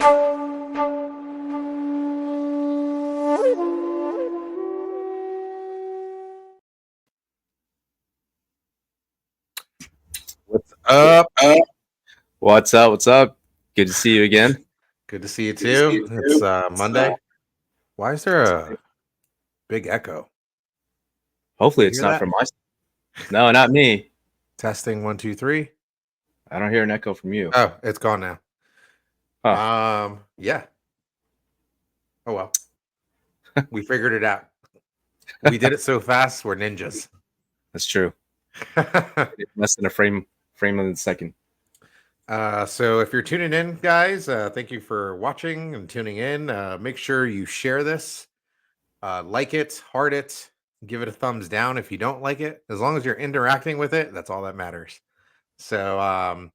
What's up? What's up? What's up? Good to see you again. Good to see you too. It's Monday. Why is there a big echo? Hopefully, You it's hear not that? from my. No, not me. Testing 1, 2, 3. I don't hear an echo from you. Oh, it's gone now. Huh. Yeah. Oh well. We figured it out. We did it so fast. We're ninjas. That's true. Less than a frame of a second. So if you're tuning in, guys, thank you for watching and tuning in. Make sure you share this, like it, heart it, give it a thumbs down if you don't like it. As long as you're interacting with it, that's all that matters. So,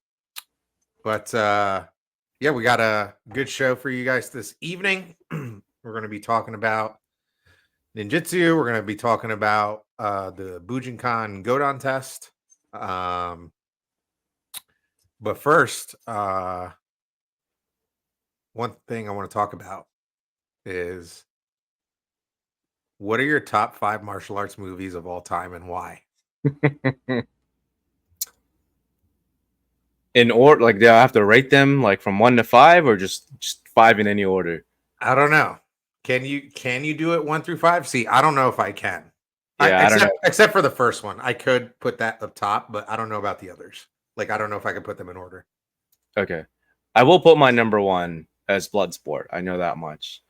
yeah, we got a good show for you guys this evening. We're going to be talking about ninjutsu. We're going to be talking about the Bujinkan Godon test. But first, one thing I want to talk about is, what are your top 5 martial arts movies of all time and why? In order, like, do I have to rate them like from 1 to 5, or just 5 in any order? I don't know. Can you do it 1 through 5? See, I don't know if I can. Yeah, I don't know. Except for the first one. I could put that up top, but I don't know about the others. Like, I don't know if I could put them in order. Okay, I will put my number 1 as Bloodsport. I know that much.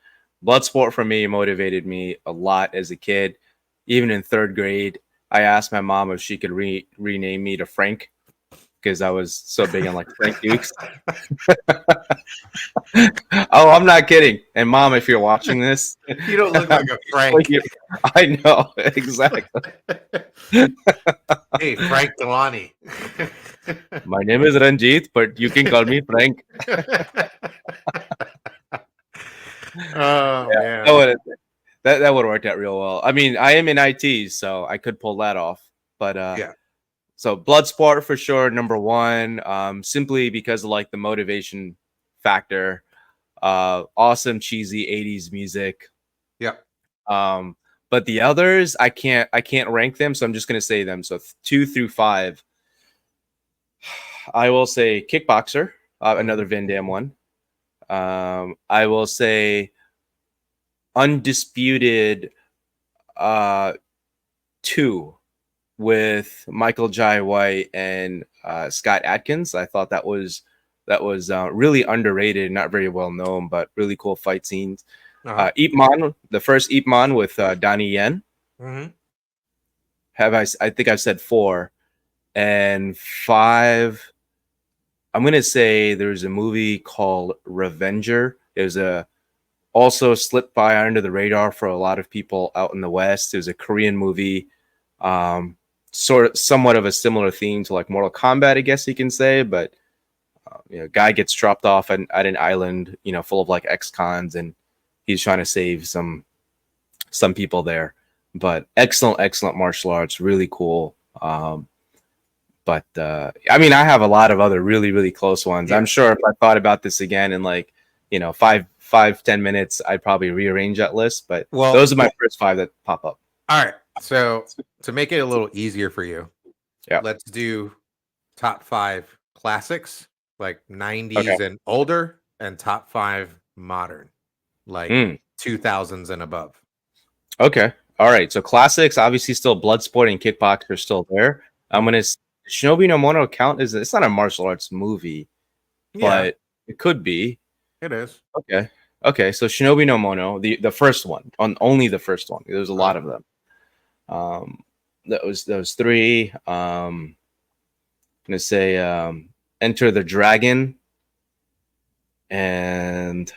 Bloodsport for me motivated me a lot as a kid. Even in 3rd grade, I asked my mom if she could rename me to Frank, because I was so big on like Frank Dukes. Oh, I'm not kidding. And Mom, if you're watching this, You don't look like a Frank. I know, exactly. Hey, Frank Delani. My name is Ranjit, but you can call me Frank. Oh, Yeah, man. that would have worked out real well. I mean, I am in IT, so I could pull that off. But Yeah. so Bloodsport for sure, number 1, simply because of like the motivation factor. Awesome cheesy 80s music. Yeah. But the others, I can't rank them, so I'm just gonna say them. So 2 through 5, I will say Kickboxer, another Van Damme one. I will say Undisputed 2 with Michael Jai White and Scott Adkins. I thought that was really underrated, not very well known, but really cool fight scenes. Ip Man, the first Ip Man with Donnie Yen. Mm-hmm. I think I've said 4. And 5, I'm gonna say there's a movie called Revenger. It was also slipped by under the radar for a lot of people out in the West. It was a Korean movie, somewhat of a similar theme to like Mortal Kombat, I guess you can say. But guy gets dropped off at an island, full of like ex-cons, and he's trying to save some people there. But excellent martial arts, really cool. But I mean, I have a lot of other really close ones. Yeah. I'm sure if I thought about this again in like 5-10 minutes, I'd probably rearrange that list. But those are my first 5 that pop up. All right. So to make it a little easier for you, let's do top 5 classics, like 90s and older, and top 5 modern, like 2000s and above. Okay. All right. So classics, obviously still Bloodsport and Kickboxer are still there. I'm going to Shinobi no Mono count as it's not a martial arts movie, but it could be. It is. Okay. So Shinobi no Mono, the first one, only the first one. There's a lot of them. Those 3. I'm gonna say Enter the Dragon, and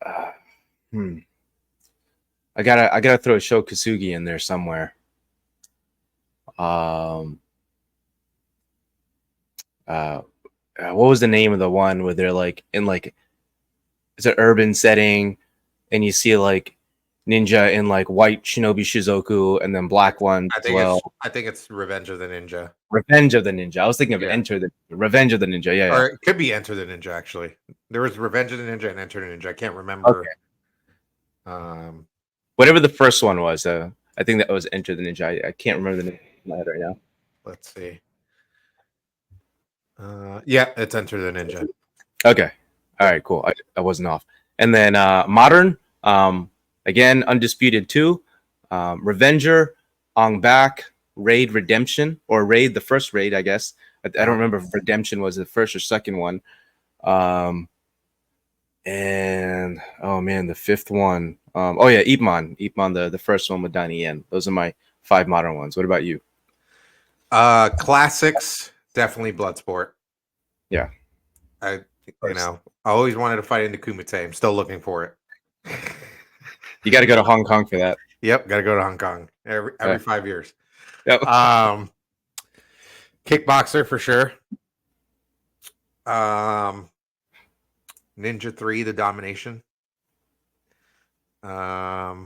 I gotta throw Sho Kasugi in there somewhere. What was the name of the one where they're like in like it's an urban setting and you see like ninja in like white Shinobi Shizoku, and then black ones as well. I think it's Revenge of the Ninja. Revenge of the Ninja. I was thinking of Yeah. Enter the Revenge of the Ninja. Yeah, yeah. Or it could be Enter the Ninja, actually. There was Revenge of the Ninja and Enter the Ninja. I can't remember. Okay. Um, Whatever the first one was, I think that was Enter the Ninja. I can't remember the name in my head right now. let's see. Yeah, it's Enter the Ninja. Okay. All right, cool. I wasn't off. And then modern, again, Undisputed 2, Revenger, Ong Bak, Raid Redemption, or Raid, the first Raid, I guess. I don't remember if Redemption was the first or second one. And oh man, the fifth one. Oh yeah, Ip Man, the first one with Donnie Yen. Those are my 5 modern ones. What about you? Classics, definitely Bloodsport. Yeah. I always wanted to fight into Kumite. I'm still looking for it. You got to go to Hong Kong for that. Yep, got to go to Hong Kong every 5 years. Yep. Kickboxer for sure. Ninja 3, The Domination. I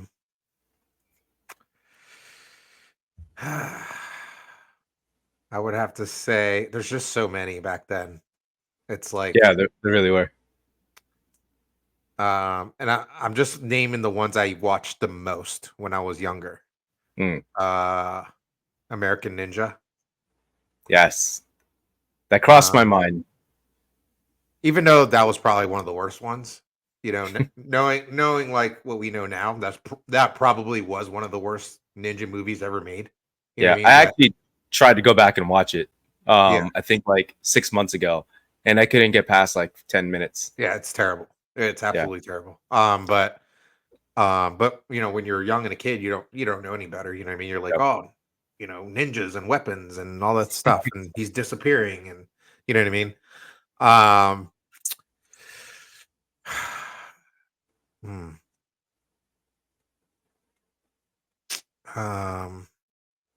would have to say there's just so many back then. It's like, yeah, there really were. And I'm just naming the ones I watched the most when I was younger. American Ninja. Yes, that crossed my mind. Even though that was probably one of the worst ones, you know, knowing like what we know now, that probably was one of the worst ninja movies ever made. You know what I mean? I actually tried to go back and watch it. I think like 6 months ago, and I couldn't get past like 10 minutes. Yeah, it's terrible. It's absolutely terrible. But you know, when you're young and a kid, you don't know any better. You know what I mean? You're like, oh, you know, ninjas and weapons and all that stuff, and he's disappearing, and you know what I mean?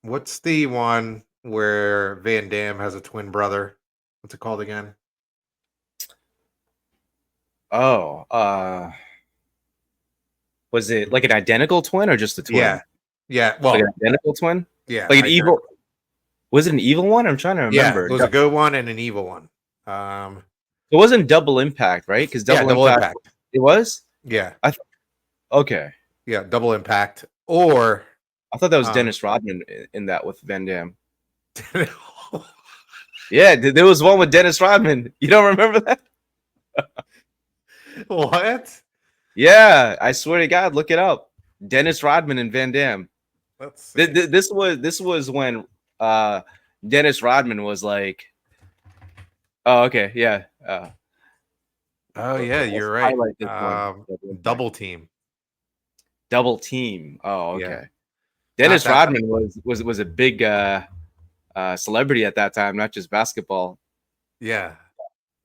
What's the one where Van Damme has a twin brother? What's it called again? Oh, was it like an identical twin or just a twin? Yeah. Well, like an identical twin. Yeah, like an evil. Was it an evil one? I'm trying to remember. Yeah, it was a good one and an evil one. It wasn't Double Impact, right? Because Double Impact. It was. Yeah. Okay. Yeah, Double Impact. Or I thought that was Dennis Rodman in that with Van Damme. Yeah, there was one with Dennis Rodman. You don't remember that? What? Yeah, I swear to God, look it up. Dennis Rodman and Van Damme. Let's see. This was when Dennis Rodman was like, oh, okay, yeah. Oh yeah, you're right. Double Team. Double Team. Oh, okay. Yeah. Dennis Rodman was a big celebrity at that time, not just basketball. Yeah.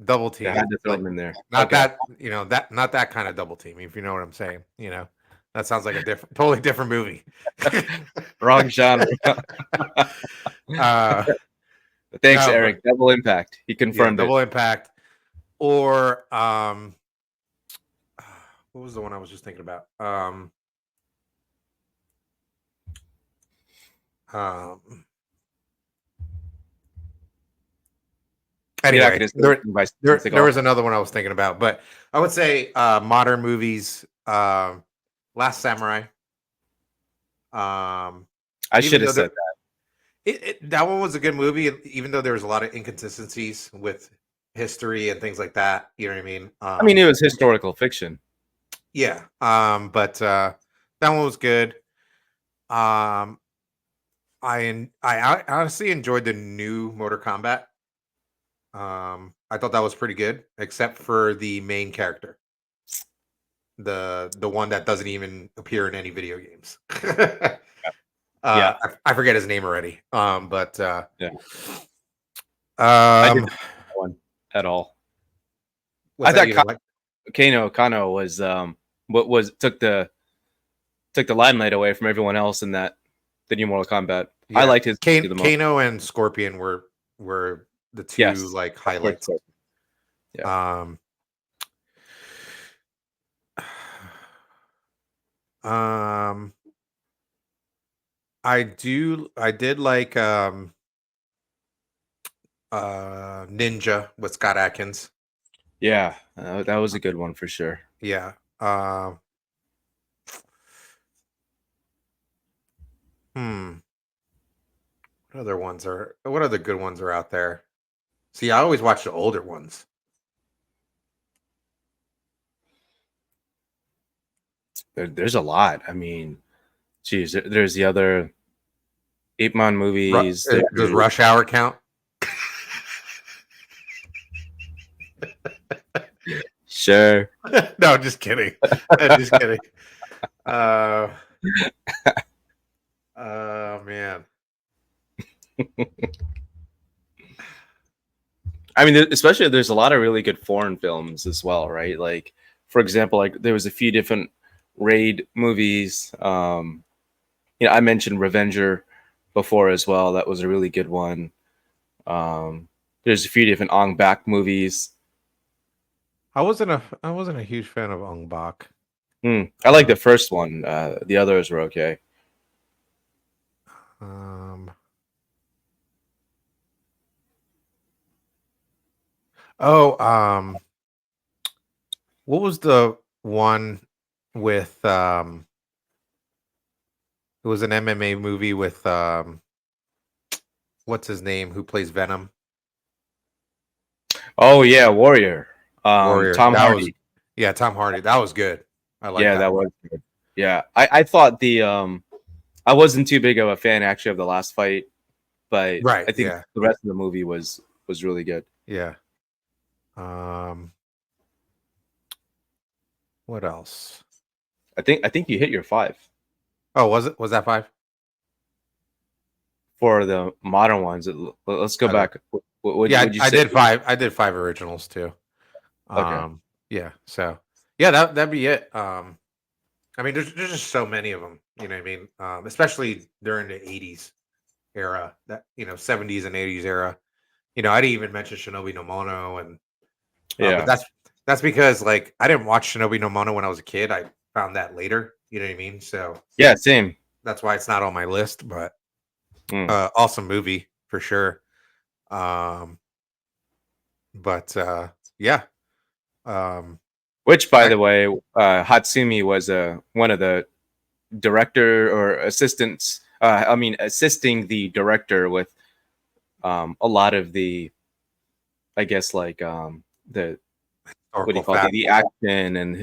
Double Team. I had to throw him in there. Not that, you know, not that kind of Double Team, if you know what I'm saying. You know, that sounds like a totally different movie. Wrong genre. Thanks, Eric. Double Impact. He confirmed Double Impact. Or what was the one I was just thinking about? Anyway, there was another one I was thinking about, but I would say modern movies, Last Samurai. I should have said that. That one was a good movie, even though there was a lot of inconsistencies with history and things like that. You know what I mean? I mean, it was historical fiction. Yeah. But that one was good. I honestly enjoyed the new Mortal Kombat. I thought that was pretty good, except for the main character, the one that doesn't even appear in any video games. Yeah, I forget his name already. But yeah, I didn't like that one at all. I thought Kano was took the limelight away from everyone else in the new Mortal Kombat. Yeah. I liked his Kano and Scorpion were the two like highlights. Yeah. Um, I did like Ninja with Scott Adkins. Yeah, that was a good one for sure. Yeah. Hmm. What other good ones are out there? See, I always watch the older ones. There's a lot. I mean, geez, there's the other Ape Man movies. Does There's Rush Hour count? sure. No, just kidding. Just kidding. Uh, oh man. I mean, especially there's a lot of really good foreign films as well, right? Like, for example, like there was a few different raid movies. I mentioned Revenger before as well. That was a really good one. There's a few different Ong Bak movies. I wasn't a huge fan of Ong Bak. I like the first one. The others were okay. Um, oh, what was the one with it was an MMA movie with what's his name who plays Venom? Oh yeah, Warrior. Warrior. Tom That was Hardy. yeah, Tom Hardy. That was good. I like Yeah, that that one. was good. Yeah, I thought the I wasn't too big of a fan actually of the last fight, but Right, I think yeah. the rest of the movie was really good. Yeah. Um what else? I think you hit your 5 Oh, was that 5? for the modern ones. Let's go Okay. back. What Yeah, would you I say? did 5. I did 5 originals too. Okay. Yeah, so yeah, that'd be it. I mean, there's just so many of them. You know what I mean? Especially during the '80s era, that '70s and '80s era. I didn't even mention Shinobi no Mono, and but Yeah. that's because like I didn't watch Shinobi no Mono when I was a kid. I found that later. You know what I mean? So Yeah. Same. that's why it's not on my list. But Mm. awesome movie for sure. Um, but yeah. Um, Which, by I, the way, Hatsumi was one of the director or assistants. I mean, assisting the director with a lot of the, I guess, like the what do Historical you call it? fact. The action and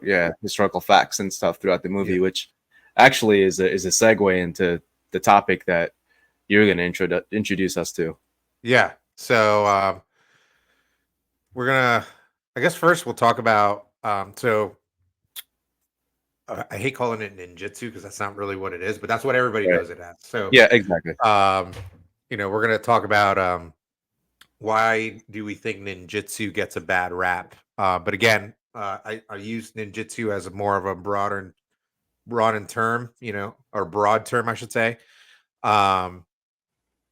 Yeah. historical facts and stuff throughout the Yeah. movie, which actually is a segue into the topic that you're going to introduce us to. Yeah. So we're gonna. I guess first we'll talk about. So I hate calling it ninjutsu because that's not really what it is, but that's what everybody Right. knows it as. So Yeah, exactly. um, we're gonna talk about why do we think ninjutsu gets a bad rap? But again, I use ninjutsu as a more of a broadened term, or broad term, I should say, um,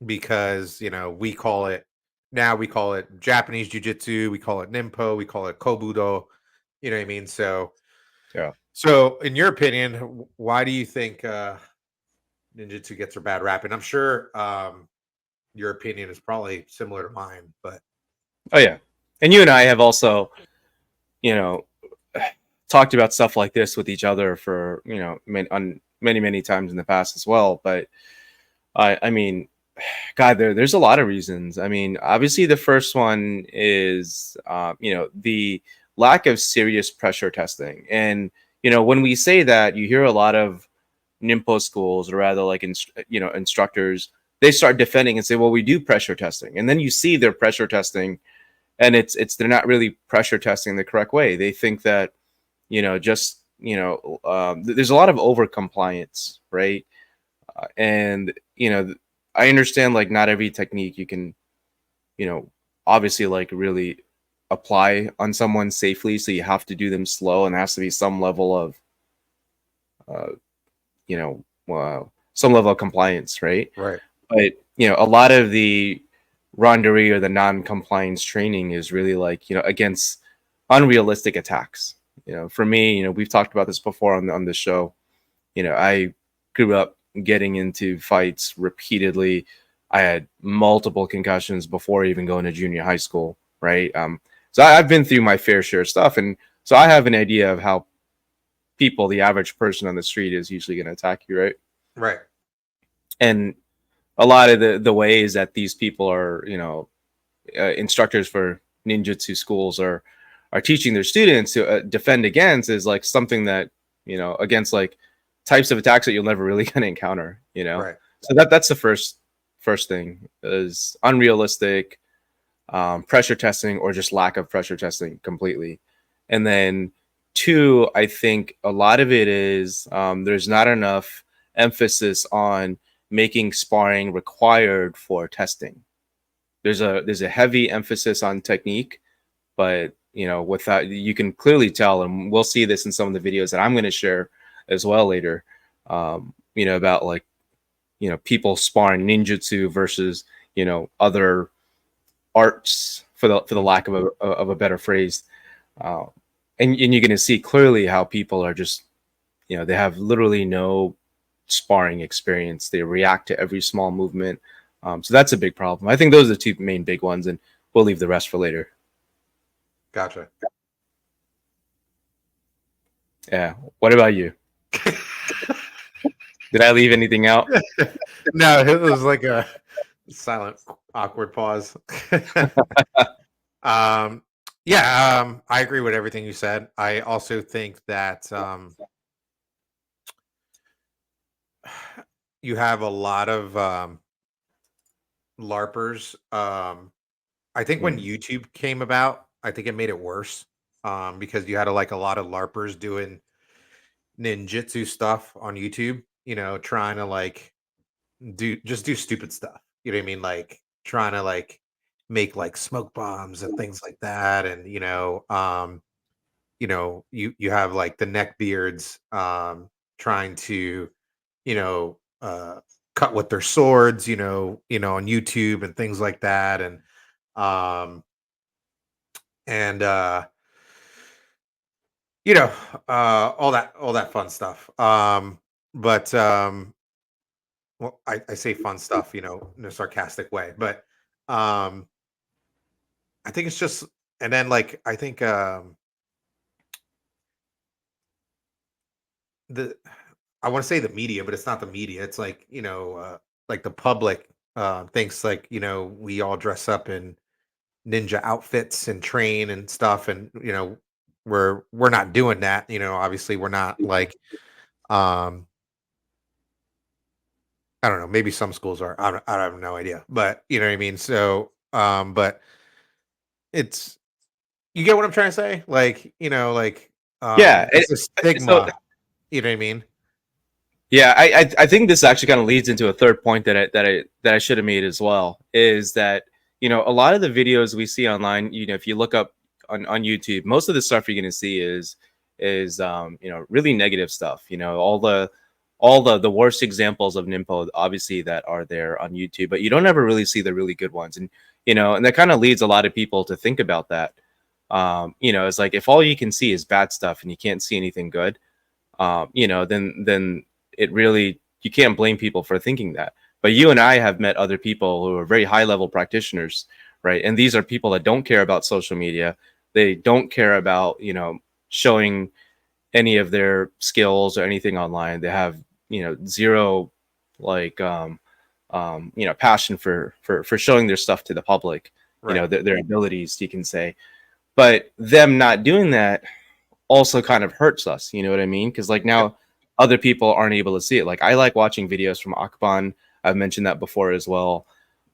because we call it Japanese jujitsu, we call it ninpo, we call it kobudo. You know what I mean? Yeah. So in your opinion, why do you think ninjutsu gets a bad rap? And I'm sure your opinion is probably similar to mine, but Oh yeah. And you and I have also, you know, talked about stuff like this with each other for on many times in the past as well. But I mean, God, there's a lot of reasons. I mean, obviously the first one is the lack of serious pressure testing, and when we say that, you hear a lot of Nimpo schools, or rather like instructors, they start defending and say, well, we do pressure testing, and then you see their pressure testing, and they're not really pressure testing the correct way. They think that just there's a lot of over compliance, right? And I understand like not every technique you can obviously like really apply on someone safely, so you have to do them slow, and there has to be some level of uh, some level of compliance, right? right. But a lot of the rondery or the non-compliance training is really like against unrealistic attacks. For me, we've talked about this before on the show. I grew up getting into fights repeatedly. I had multiple concussions before even going to junior high school, right? So I've been through my fair share of stuff, and so I have an idea of how people, the average person on the street, is usually going to attack you, right? Right. And a lot of the ways that these people are, instructors for ninjutsu schools are teaching their students to defend against is like something that against like types of attacks that you'll never really gonna encounter. Right. So that's the first thing is unrealistic pressure testing or just lack of pressure testing completely. And then two, I think a lot of it is there's not enough emphasis on making sparring required for testing. There's a heavy emphasis on technique, but without, you can clearly tell, and we'll see this in some of the videos that I'm going to share as well later, about like people sparring ninjutsu versus other arts, for the lack of a better phrase. uh, and you're going to see clearly how people are just they have literally no sparring experience. They react to every small movement. So that's a big problem. I think those are the two main big ones, and we'll leave the rest for later. Gotcha. Yeah. What about you? Did I leave anything out? No, it was like a silent, awkward pause. um, yeah, I agree with everything you said. I also think that you have a lot of LARPers. I think when Mm. YouTube came about, I think it made it worse because you had like a lot of LARPers doing ninjutsu stuff on YouTube, trying to like do stupid stuff. You know what I mean? Like trying to like make like smoke bombs and things like that. And you have like the neck beards trying to, you know, uh cut with their swords, on YouTube and things like that. Um and you know, all that fun stuff. But well, I say fun stuff, in a sarcastic way, but um, I think it's just, and then like I think the I want to say the media, but it's not the media. It's like like the public thinks like we all dress up in ninja outfits and train and stuff, and we're not doing that. Obviously we're not like um I don't know. Maybe some schools are. I have no idea, but you know what I mean. So, but it's you get what I'm trying to say. Like, Yeah. it's a So stigma. You know what I mean? yeah, I think this actually kind of leads into a third point that I should have made as well, is that a lot of the videos we see online, if you look up on YouTube, most of the stuff you're going to see is really negative stuff. All the worst examples of Nimpo, obviously, that are there on YouTube, but you don't ever really see the really good ones. And that kind of leads a lot of people to think about that. It's like, if all you can see is bad stuff and you can't see anything good, then it really, you can't blame people for thinking that. But you and I have met other people who are very high level practitioners, right? And these are people that don't care about social media. They don't care about showing any of their skills or anything online. They have zero like passion for showing their stuff to the public. Right. Their abilities, you can say. But them not doing that also kind of hurts us. You know what I mean? Because like Yep. now other people aren't able to see it. Like I like watching videos from Akban. I've mentioned that before as well.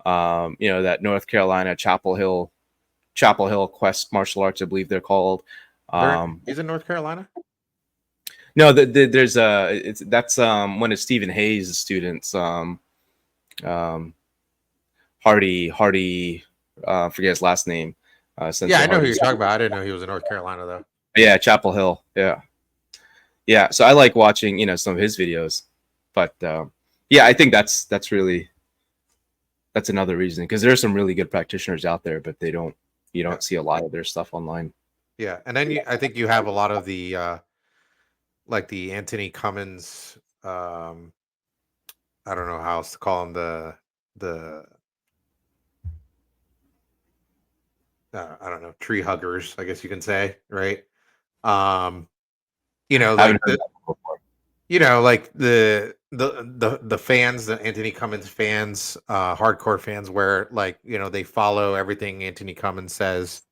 That North Carolina Chapel Hill Quest martial arts, I believe they're called. Um, He's in North Carolina. no, there's that's one of Stephen Hayes' students. Um, Hardy, forget his last name. Yeah, Sensei I know who Hardy. you're talking about. I didn't know he was in North Carolina though. Yeah, Chapel Hill. Yeah. Yeah, so I like watching some of his videos, but yeah, I think that's another reason, because there are some really good practitioners out there, but you Yeah. don't see a lot of their stuff online. Yeah, and then I think you have a lot of the like the Anthony Cummins I don't know how else to call them, the I don't know, tree huggers, I guess you can say, right? Um, I haven't like heard that before. like the fans, the Anthony Cummins fans, hardcore fans, where like they follow everything Anthony Cummins says,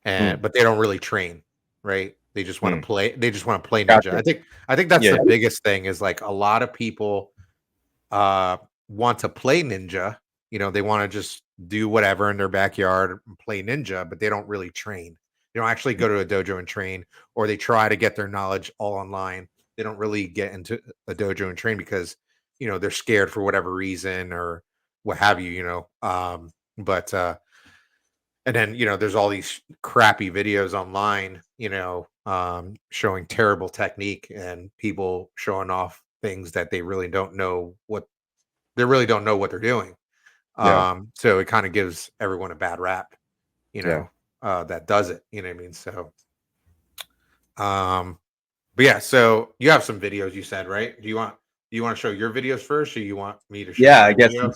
Hmm, and but they don't really train, right? They just want to hmm. play. They just want to play Ninja. Gotcha. I think that's Yeah, the biggest thing is like a lot of people uh want to play Ninja. They want to just do whatever in their backyard and play Ninja, but they don't really train. They don't actually go to a dojo and train, or they try to get their knowledge all online. They don't really get into a dojo and train because they're scared for whatever reason or what have you. But and then there's all these crappy videos online, showing terrible technique and people showing off things that they really don't know what they're doing. yeah, So it kind of gives everyone a bad rap, yeah. that does it. You know what I mean? So, um, but yeah, so you have some videos you said, right? Do you want to show your videos first, or you want me to show Yeah, my I guess video?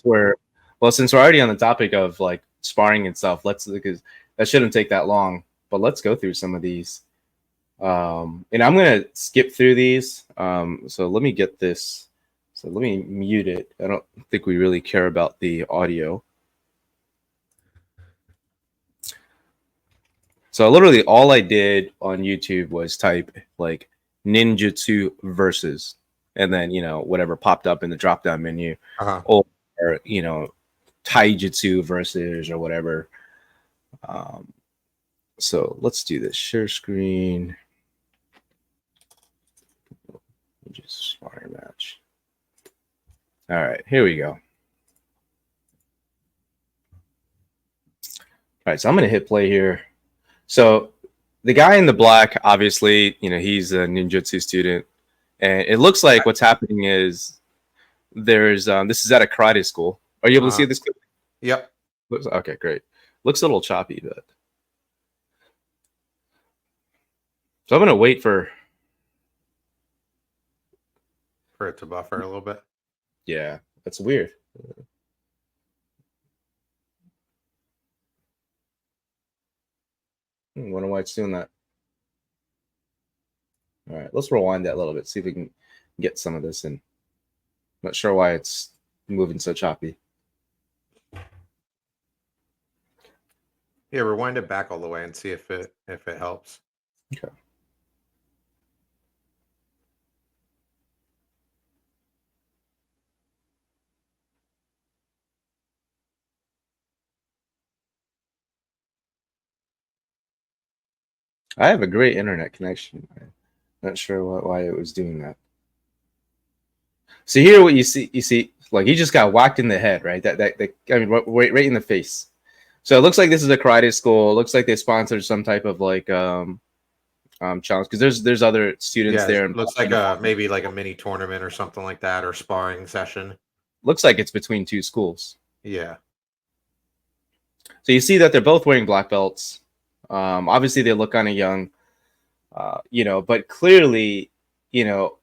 since we're already on the topic of like sparring and stuff, let's because that shouldn't take that long. But let's go through some of these. And I'm gonna skip through these. So let me get this. So let me mute it. I don't think we really care about the audio. So literally all I did on YouTube was type like ninjutsu versus, and then whatever popped up in the drop down menu, Uh-huh. or taijutsu versus or whatever. Um, so let's do this. Share screen. Just sparring match. All right, here we go. All right, so I'm gonna hit play here. So the guy in the black, obviously, he's a ninjutsu student, and it looks like what's happening is there's this is at a karate school. Are you able to Uh-huh. see this clip? Yep. Okay, great. Looks a little choppy, but so I'm gonna wait for. For it to buffer a little bit. Yeah, that's weird. Wonder why it's doing that. All right, let's rewind that a little bit. See if we can get some of this in. Not sure why it's moving so choppy. Yeah, rewind it back all the way and see if it helps. Okay. I have a great internet connection. I'm not sure why it was doing that. So here, what you see, like he just got whacked in the head, right? That I mean, right in the face. So it looks like this is a karate school. It looks like they sponsored some type of like challenge because there's other students Yeah, it there in looks like uniform. maybe like a mini tournament or something like that, or sparring session. Looks like it's between two schools. Yeah. So you see that they're both wearing black belts. Obviously, they look kind of young, but clearly, you know,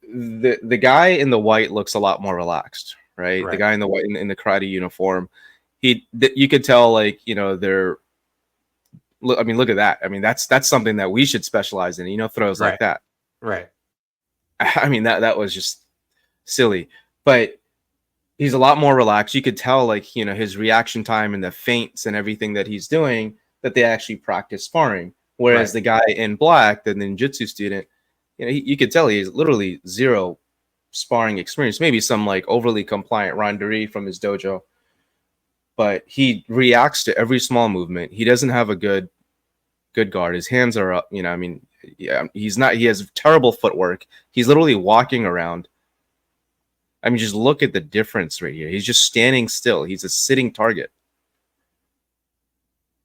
the guy in the white looks a lot more relaxed, right? The Right. guy in the white in the karate uniform, you could tell, like, they're. I mean, look at that. I mean, that's something that we should specialize in. Throws like Right. that. Right. I mean, that was just silly, but he's a lot more relaxed. You could tell, like, his reaction time and the feints and everything that he's doing, that they actually practice sparring. Whereas Right. the guy in black, the ninjutsu student, you could tell he's literally zero sparring experience. Maybe some like overly compliant randori from his dojo, but he reacts to every small movement. He doesn't have a good guard. His hands are up. I mean, yeah, he's not. He has terrible footwork. He's literally walking around. I mean, just look at the difference right here. He's just standing still. He's a sitting target.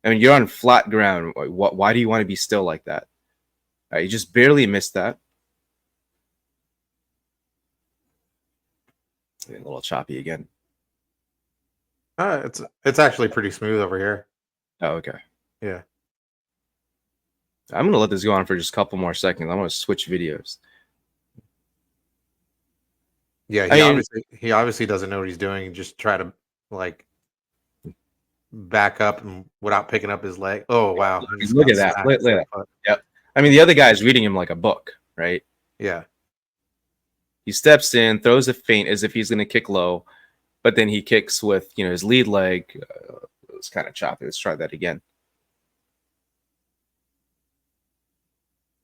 I mean, you're on flat ground. Why do you want to be still like that? You just barely missed that. A little choppy again. It's actually pretty smooth over here. Oh, okay. Yeah. I'm gonna let this go on for just a couple more seconds. I'm gonna switch videos. Yeah, I mean, he obviously doesn't know what he's doing and just try to like back up and without picking up his leg. Oh wow, he just look got at that. smacked Look in at the that. foot. Yep. I mean, the other guy is reading him like a book, right? Yeah. He steps in, throws a feint as if he's going to kick low, but then he kicks with, his lead leg. It was kind of choppy. Let's try that again.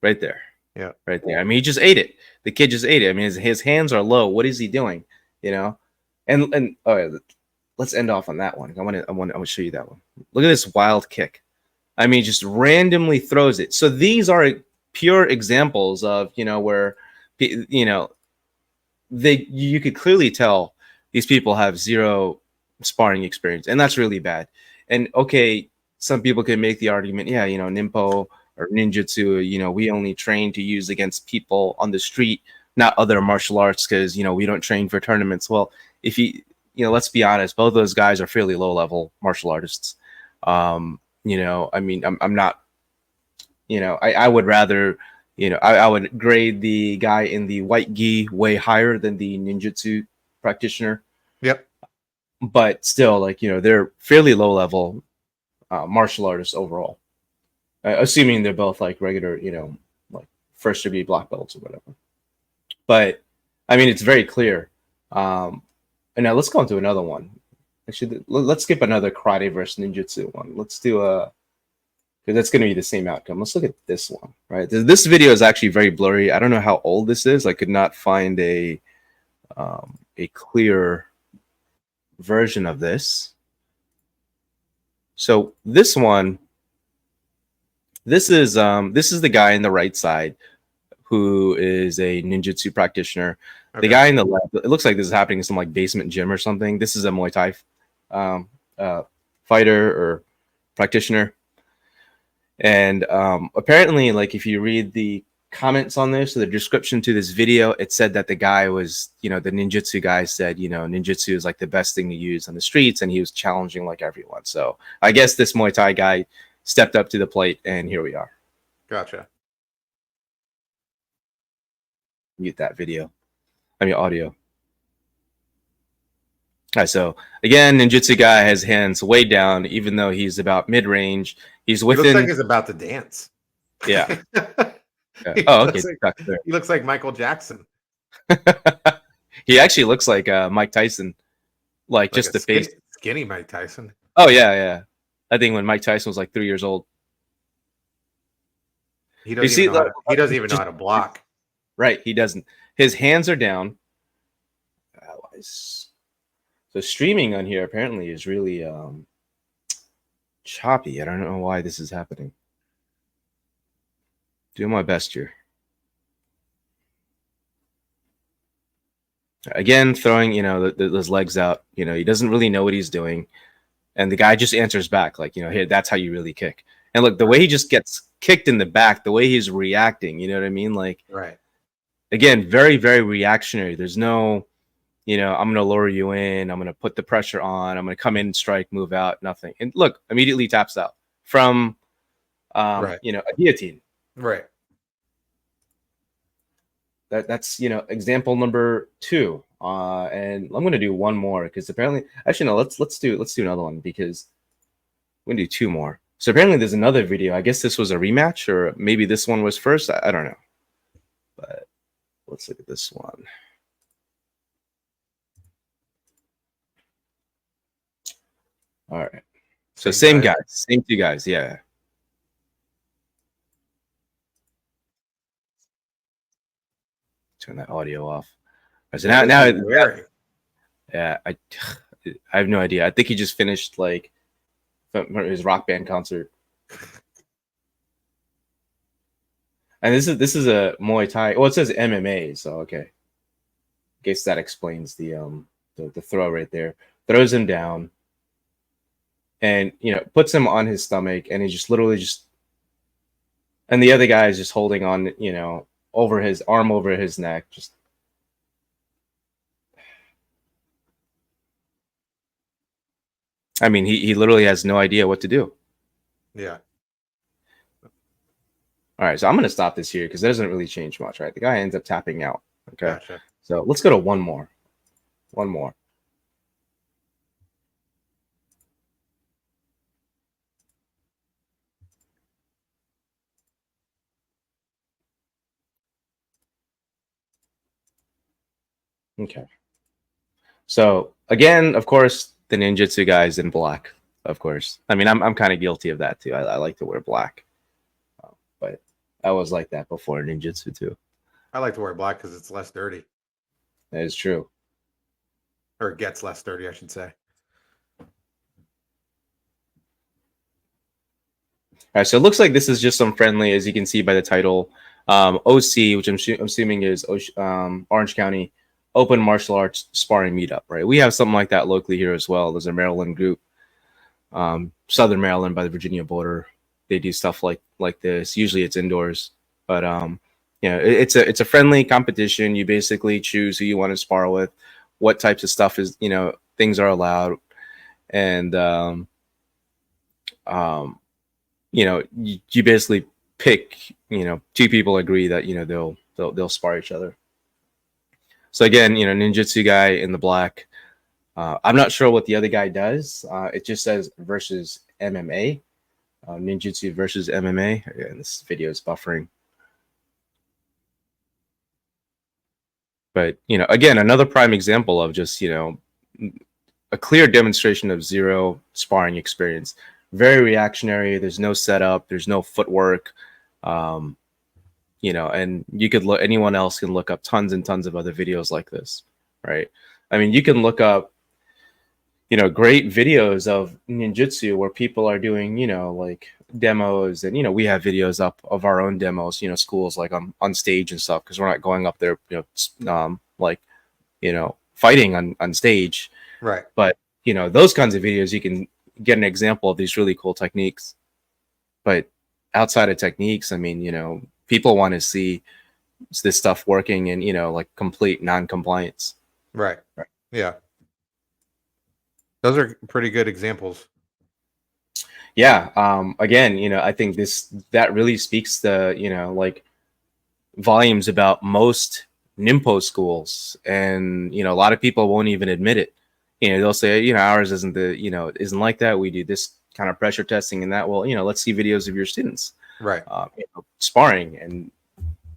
Right there. Yeah. Right there. I mean, he just ate it. The kid just ate it. I mean, his hands are low. What is he doing? You know? And all right, let's end off on that one. I want to show you that one. Look at this wild kick. I mean, just randomly throws it. So these are pure examples of, where, you could clearly tell these people have zero sparring experience, and that's really bad. And okay, some people can make the argument, yeah, Nimpo or Ninjutsu, we only train to use against people on the street, not other martial arts, because we don't train for tournaments. Well, if let's be honest, both those guys are fairly low level martial artists. I mean, I'm not, I would rather, I would grade the guy in the white gi way higher than the ninjutsu practitioner. Yep. But still, like, they're fairly low level martial artists overall, assuming they're both like regular, like first degree black belts or whatever. But I mean, it's very clear. And now let's go into another one. Actually, let's skip another karate versus ninjutsu one. Let's do because that's going to be the same outcome. Let's look at this one, right? This video is actually very blurry. I don't know how old this is. I could not find a clear version of this. So this one, this is the guy in the right side who is a ninjutsu practitioner. Okay. The guy in the left, it looks like this is happening in some like basement gym or something. This is a Muay Thai fighter or practitioner. And apparently, like, if you read the comments on this, so the description to this video, it said that the guy was, the ninjutsu guy said, ninjutsu is like the best thing to use on the streets, and he was challenging like everyone. So I guess this Muay Thai guy stepped up to the plate, and here we are. Gotcha. Mute that audio. All right, so again, ninjutsu guy has hands way down, even though he's about mid-range. He's within. He looks like he's about to dance. Yeah. Oh, okay. He looks like Michael Jackson. He actually looks like Mike Tyson, like just the face. Skinny Mike Tyson. Oh yeah. I think when Mike Tyson was like 3 years old. He doesn't even know how to block. Right, he doesn't. His hands are down. So streaming on here apparently is really choppy. I don't know why this is happening. Doing my best here. Again, throwing, those legs out. He doesn't really know what he's doing. And the guy just answers back like, hey, that's how you really kick. And look, the way he just gets kicked in the back, the way he's reacting, you know what I mean? Like, right. Again, very, very reactionary. There's no, I'm going to lower you in. I'm going to put the pressure on. I'm going to come in, strike, move out, nothing. And look, immediately taps out from, right. A guillotine. Right. That's, example number 2. And I'm going to do one more because apparently, actually, no, let's do another one because we're going to do 2 more. So apparently there's another video. I guess this was a rematch or maybe this one was first. I don't know. But let's look at this one. All right. So same guys, same 2 guys. Yeah. Turn that audio off. So now yeah, I have no idea. I think he just finished like his rock band concert. And this is a Muay Thai. Well, it says MMA, so okay. I guess that explains the throw right there. Throws him down. And puts him on his stomach, and he just literally and the other guy is just holding on, over his arm over his neck. Just I mean, he literally has no idea what to do. Yeah. All right, so I'm gonna stop this here because it doesn't really change much, right? The guy ends up tapping out. Okay. Gotcha. So let's go to one more. One more. Okay. So again, of course, the ninjutsu guys in black. Of course. I mean, I'm kind of guilty of that too. I like to wear black, but I was like that before ninjutsu too. I like to wear black because it's less dirty, That is true. or it gets less dirty, I should say. All right. So it looks like this is just some friendly, as you can see by the title, OC, which I'm assuming is Orange County Open Martial Arts Sparring Meetup. Right. We have something like that locally here as well. There's a Maryland group, Southern Maryland by the Virginia border. They do stuff like this. Usually it's indoors, but it's a friendly competition. You basically choose who you want to spar with, what types of stuff is things are allowed, and um, you basically pick. Two people agree that they'll spar each other. So again, ninjutsu guy in the black. I'm not sure what the other guy does. It just says versus MMA. Ninjutsu versus MMA. Again, this video is buffering. But, again, another prime example of just, a clear demonstration of zero sparring experience. Very reactionary. There's no setup. There's no footwork. Um, and you could look, anyone else can look up tons and tons of other videos like this, right? I mean, you can look up great videos of ninjutsu where people are doing, like demos, and we have videos up of our own demos, schools like on stage and stuff, because we're not going up there, like fighting on stage. Right. But those kinds of videos, you can get an example of these really cool techniques. But outside of techniques, I mean, people want to see this stuff working in like complete non-compliance. Right. Yeah. Those are pretty good examples. Yeah. Again, I think that really speaks to like volumes about most nimpo schools, and a lot of people won't even admit it. They'll say ours isn't like that. We do this kind of pressure testing and that. Well, let's see videos of your students Right. sparring, and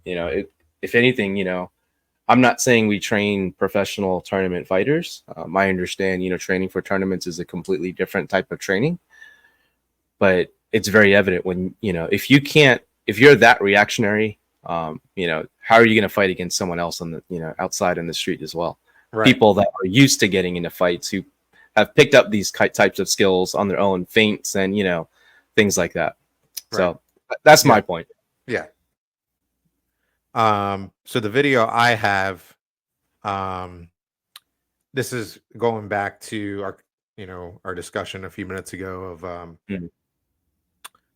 if anything, I'm not saying we train professional tournament fighters. I understand, training for tournaments is a completely different type of training, but it's very evident when, if you're that reactionary, how are you going to fight against someone else on the, outside in the street as well? Right. People that are used to getting into fights, who have picked up these types of skills on their own, feints and, things like that. Right. So that's my Yeah. point. Yeah. So the video I have, this is going back to our discussion a few minutes ago of Mhm.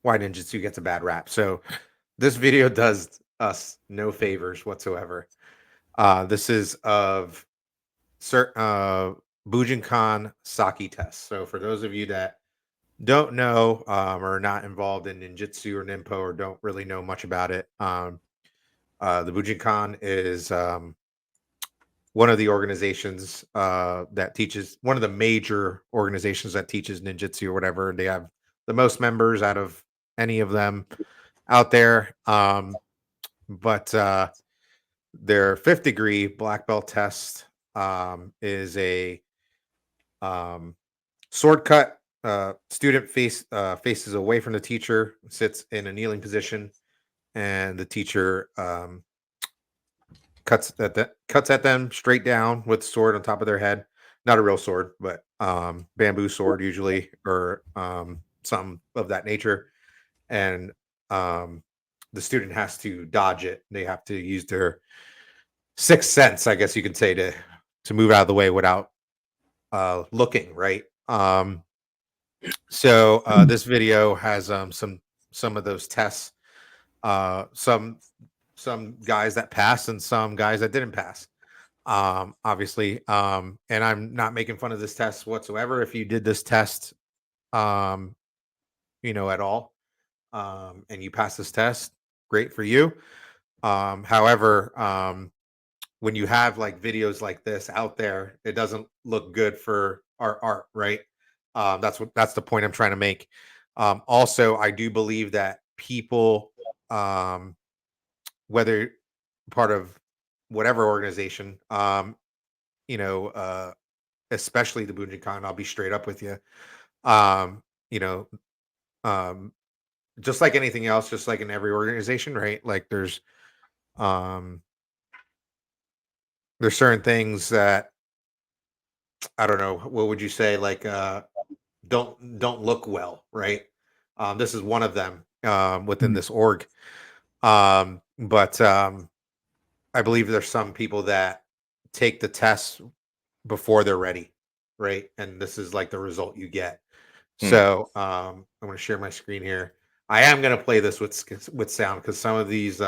why ninjutsu gets a bad rap. So this video does us no favors whatsoever. This is of Bujinkan sakki test. So for those of you that don't know, or not involved in ninjutsu or nimpo, or don't really know much about it, the Bujinkan is one of the organizations that teaches, one of the major organizations that teaches ninjutsu or whatever. They have the most members out of any of them out there. But their fifth degree black belt test is a sword cut. Student faces away from the teacher, sits in a kneeling position, and the teacher cuts at them straight down with sword on top of their head. Not a real sword, but bamboo sword usually, or something of that nature. And the student has to dodge it. They have to use their sixth sense, I guess you could say, to move out of the way without looking, right. So this video has some of those tests, some guys that passed and some guys that didn't pass, obviously. And I'm not making fun of this test whatsoever. If you did this test um at all, and you pass this test, great for you. However, when you have like videos like this out there, it doesn't look good for our art, right? That's the point I'm trying to make. Also, I do believe that people, whether part of whatever organization, you know, especially the Bunjinkan, I'll be straight up with you. Um, you know, um, just like anything else, just like in every organization, right? Like um there's certain things that I don't know, what would you say, like don't look well, right? This is one of them within Mm. this org. But I believe there's some people that take the tests before they're ready, right? And this is like the result you get. Mm. So I'm going to share my screen here. I am going to play this with sound because some of these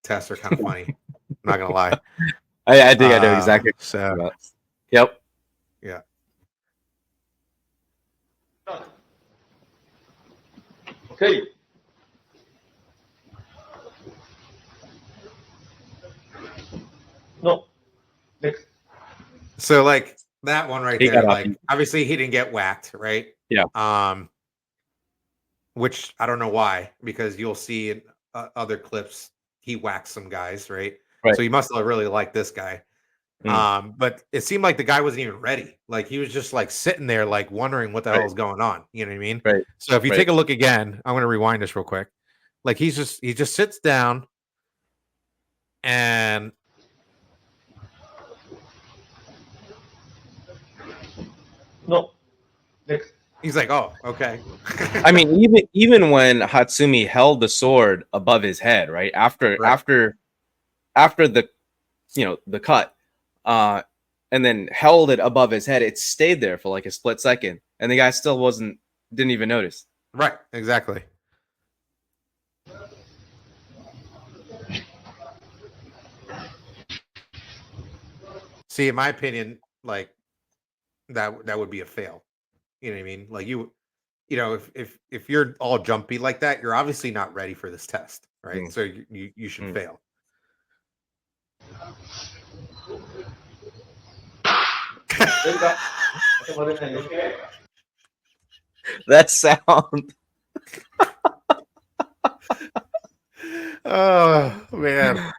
tests are kind of funny. I'm not going to lie. I think I know exactly what So you're talking about. Yep. yeah. Okay. No. Next. So like that one right He there, got up. like obviously he didn't get whacked, right? Yeah. Which I don't know why, because you'll see in other clips he whacks some guys, right? Right. So he must have really liked this guy. But it seemed like the guy wasn't even ready. Like he was just like sitting there, like wondering what the hell Right. is going on. You know what I mean? Right. So if you Right. take a look again, I'm gonna rewind this real quick. Like he just sits down and No. Next. he's like, "Oh, okay." I mean, even when Hatsumi held the sword above his head, right after Right. after the the cut, and then held it above his head, it stayed there for like a split second, and the guy still didn't even notice. Right, exactly. See, in my opinion, like that would be a fail. You know what I mean? Like you know, if you're all jumpy like that, you're obviously not ready for this test, right? Mm. So you should Mm. fail. That sound. Oh man.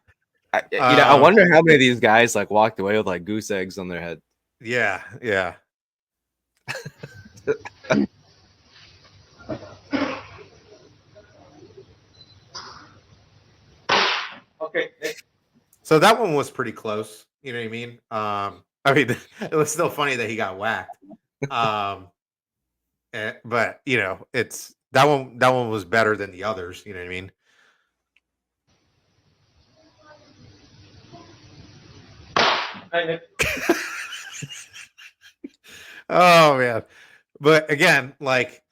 I wonder how many of these guys like walked away with like goose eggs on their head. Yeah, yeah. Okay. So that one was pretty close. You know what I mean? I mean, it was still funny that he got whacked. But you know, it's that one. That one was better than the others. You know what I mean? Oh man. But again, like,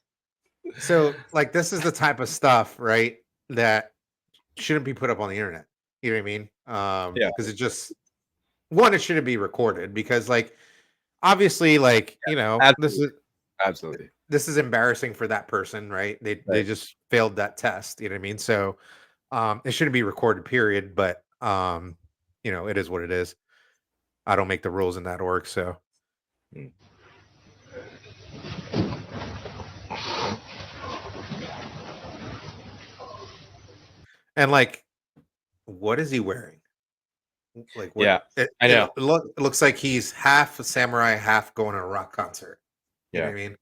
so like this is the type of stuff, right? That shouldn't be put up on the internet. You know what I mean? Yeah. Because it just one, it shouldn't be recorded because like obviously, like, you know, Absolutely. this is embarrassing for that person, right? They Right. just failed that test, you know what I mean? So it shouldn't be recorded, period. But you know, it is what it is. I don't make the rules in that org, so Mm. and like what is he wearing? Like what Yeah, I know. it looks like he's half a samurai, half going to a rock concert. You know Yeah. what I mean?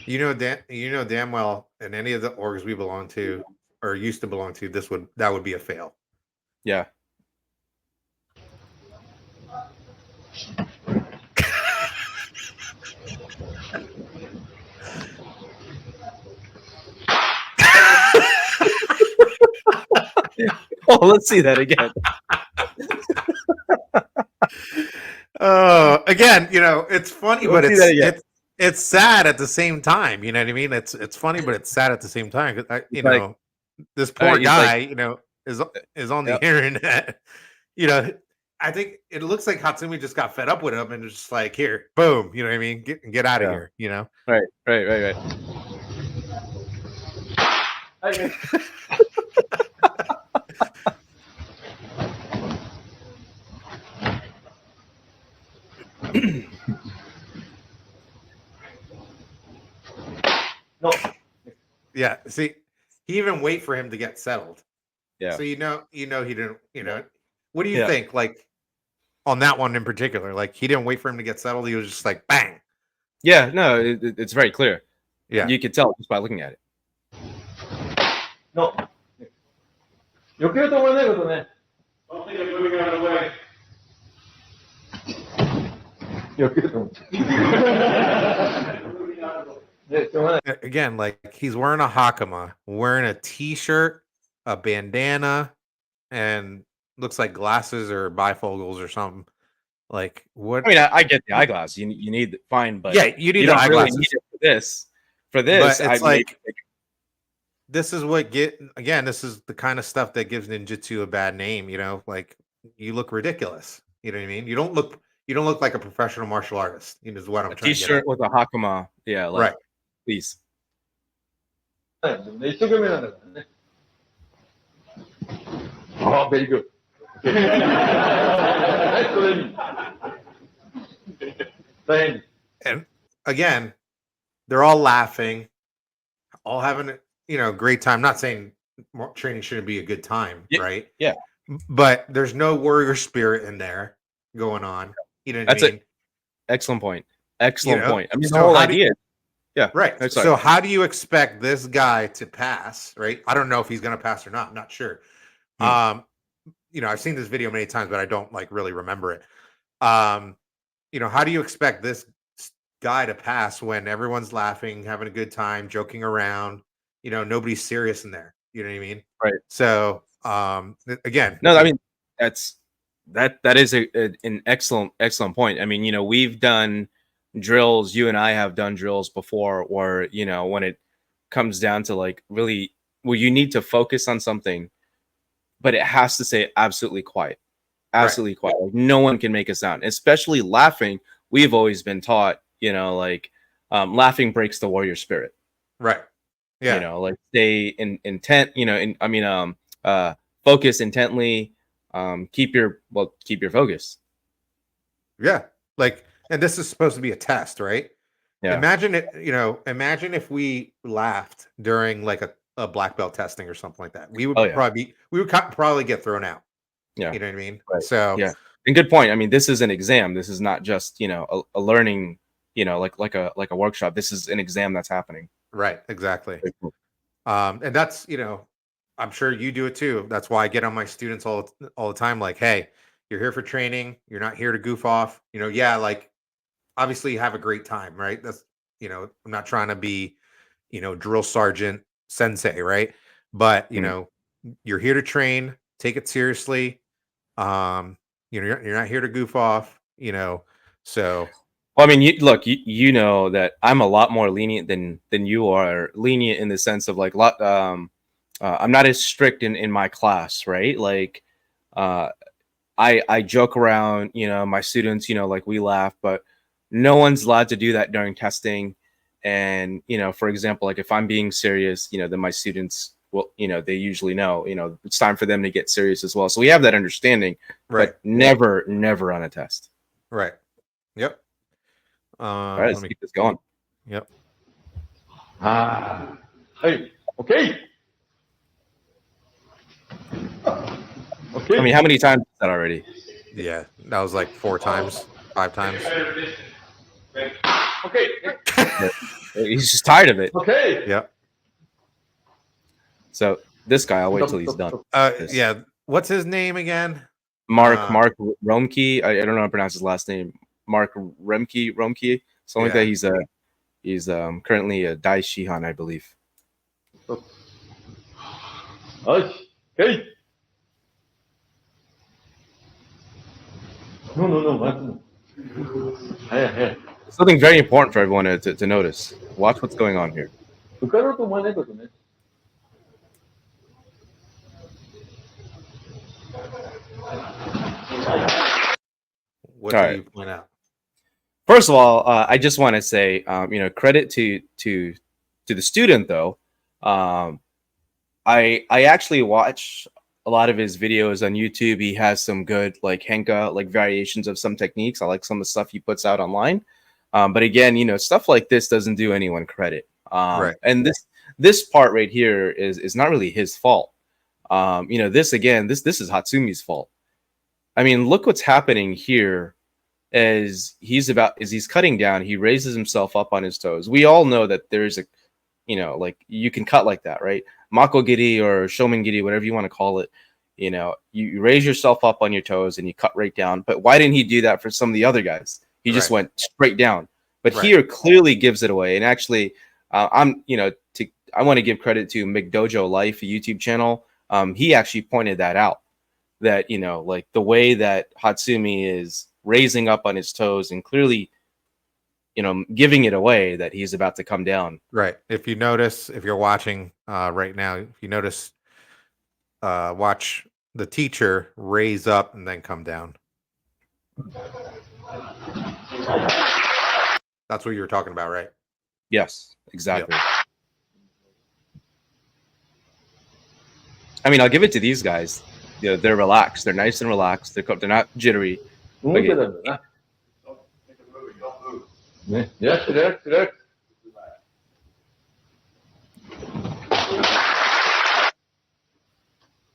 You know damn well in any of the orgs we belong to or used to belong to, that would be a fail. Yeah. Oh, let's see that again. Again, you know, it's funny, but Let's see that again. it's sad at the same time. You know what I mean? It's funny, but it's sad at the same time. 'Cause you It's like, know, this poor he's like, guy, you know, is on the yep. internet. You know, I think it looks like Hatsumi just got fed up with him and was just like, here, boom, you know what I mean? Get out of Yeah. here, you know? Right. Hey, no. Yeah. See, he even wait for him to get settled. Yeah. So you know he didn't, you know. What do you Yeah. think? Like on that one in particular, like he didn't wait for him to get settled. He was just like bang. Yeah. No, it's very clear. Yeah. You could tell just by looking at it. No. 避けようと思わないことね。 Don't think I'm moving out of the way. 避けると思う。 Moving out of the way. ね、しょうがない。 Again, like he's wearing a hakama, wearing a t-shirt, a bandana, and looks like glasses or bifocals or something. Like what? I mean, I get the eyeglass. You need fine, but Yeah, you need you the don't really eyeglasses. need it for this. For this, But it's I like this is what this is the kind of stuff that gives ninjutsu a bad name, you know, like you look ridiculous. You know what I mean? You don't look like a professional martial artist, you know, is what I'm a trying to get t-shirt at. with a hakama. Yeah, like Right. please. でもね、一生懸命なんだからね。ああ、ベリーグッド。はい、トレーニング。大変。 And again, they're all laughing, all having a great time. Not saying training shouldn't be a good time, Yeah, right? yeah. But there's no warrior spirit in there going on. You know what That's I mean? Excellent point. Excellent point. I mean, so the whole how do idea. Yeah. Right. Oh, sorry. So how do you expect this guy to pass? Right. I don't know if he's going to pass or not. I'm not sure. I've seen this video many times, but I don't like really remember it. How do you expect this guy to pass when everyone's laughing, having a good time, joking around? Nobody's serious in there. You know what I mean? Right. So again, No, I mean that is an excellent point. I mean, we've done drills. You and I have done drills before, where when it comes down to like really, well, you need to focus on something, but it has to stay absolutely quiet, absolutely quiet. Like no one can make a sound, especially laughing. We've always been taught, laughing breaks the warrior spirit. Right. Yeah. Like stay intent. Focus intently. Keep your focus. Yeah. Like, and this is supposed to be a test, right? Yeah. Imagine imagine if we laughed during like a black belt testing or something like that. We would probably get thrown out. Yeah. You know what I mean? Right. So yeah. And good point. I mean, this is an exam. This is not just, a learning, like a workshop. This is an exam that's happening. Right. Exactly. And that's, I'm sure you do it too. That's why I get on my students all the time. Like, hey, you're here for training. You're not here to goof off. Like obviously have a great time, right? That's, I'm not trying to be, drill sergeant sensei, right? But, you're here to train, take it seriously. You're not here to goof off, so. Well, I mean, you know that I'm a lot more lenient than you are. Lenient in the sense of like, I'm not as strict in my class, right? Like, I joke around, my students, like we laugh, but no one's allowed to do that during testing. And, for example, like if I'm being serious, then my students will, they usually know, it's time for them to get serious as well. So we have that understanding, right. But never on a test. Right. Yep. All right, let's keep this going. Yep. Hey, okay. Okay. I mean, how many times is that already? Yeah, that was like 4 times, 5 times. Okay. He's just tired of it. Okay. Yep. So this guy, I'll wait till he's done. Yeah. What's his name again? Mark Romke. I don't know how to pronounce his last name. Mark Romke, something like that. He's currently a Dai Shihan, I believe. Okay. No. Hey. Something very important for everyone to notice. Watch what's going on here. 受かろうと思わないことね。What All do right. you point out? First of all, I just want to say, credit to the student though. I actually watch a lot of his videos on YouTube. He has some good like Henka like variations of some techniques. I like some of the stuff he puts out online. But again, stuff like this doesn't do anyone credit. Right. And this part right here is not really his fault. This again, this is Hatsumi's fault. I mean, look what's happening here as he's cutting down, he raises himself up on his toes. We all know that there's a, like you can cut like that, right? Makogiri or shomengiri, whatever you want to call it. You raise yourself up on your toes and you cut right down. But why didn't he do that for some of the other guys? He just Right. went straight down. But Right. here clearly gives it away. And actually, I want to give credit to McDojo Life, a YouTube channel. He actually pointed that out. That like the way that Hatsumi is raising up on his toes and clearly giving it away that he's about to come down. Right. If you notice, if you're watching right now, if you notice, watch the teacher raise up and then come down. That's what you were talking about, right? Yes, exactly. I mean, I'll give it to these guys. They're relaxed. They're nice and relaxed. They're not jittery. 動いてたんだな。ね。リラックス、リラックス、リラックス。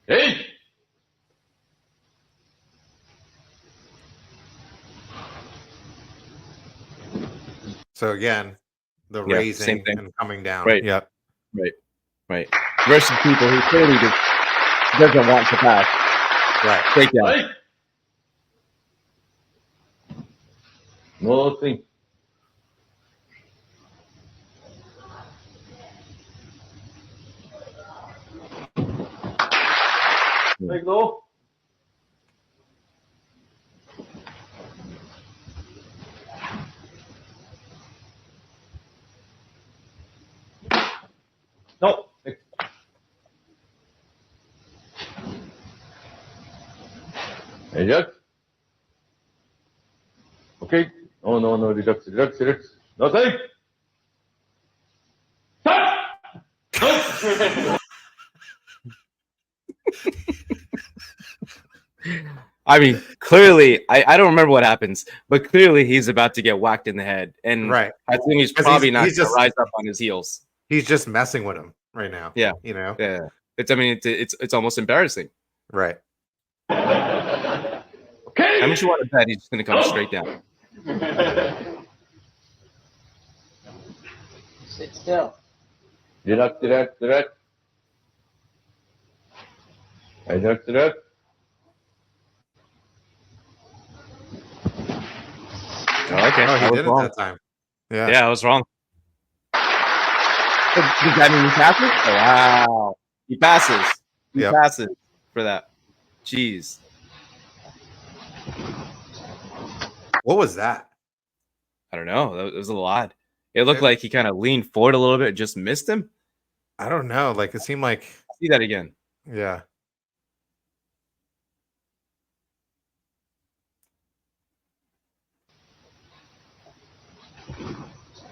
えい So again, the Yeah, raising same thing. and coming down. Right. Yep. Right. Versus people who clearly doesn't want to pass. Right. Take down. はいノースイング。はい、行くぞ。No. Hey, Jack. Okay. No, no, no. Relax, relax, relax. Nothing. I mean, clearly, I don't remember what happens, but clearly he's about to get whacked in the head. And Right. I think he's 'Cause probably he's not going to just- rise up on his heels. He's just messing with him right now. Yeah. You know? Yeah. It's almost embarrassing. Right. Okay. How much you want to bet he's just going to come straight down? Sit still. Relax, relax, relax. Hey, relax, relax. Okay. Oh, I he was did it wrong. that time. Yeah. Yeah, I was wrong. Does that mean he passes? Oh, wow. He passes. He Yep. passes for that. Jeez. What was that? I don't know. That was a little odd. It looked It- like he kind of leaned forward a little bit and just missed him. I don't know. Like it seemed like, See that again. yeah.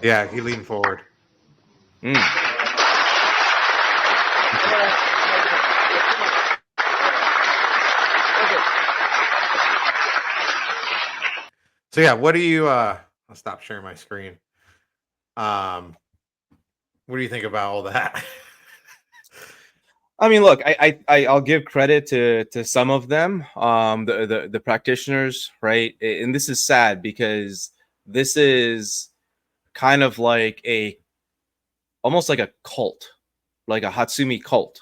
Yeah, he leaned forward. Mm. So yeah, what do you I'll stop sharing my screen. What do you think about all that? I mean, look, I'll give credit to some of them, the practitioners, right? And this is sad because this is kind of like almost like a cult, like a Hatsumi cult,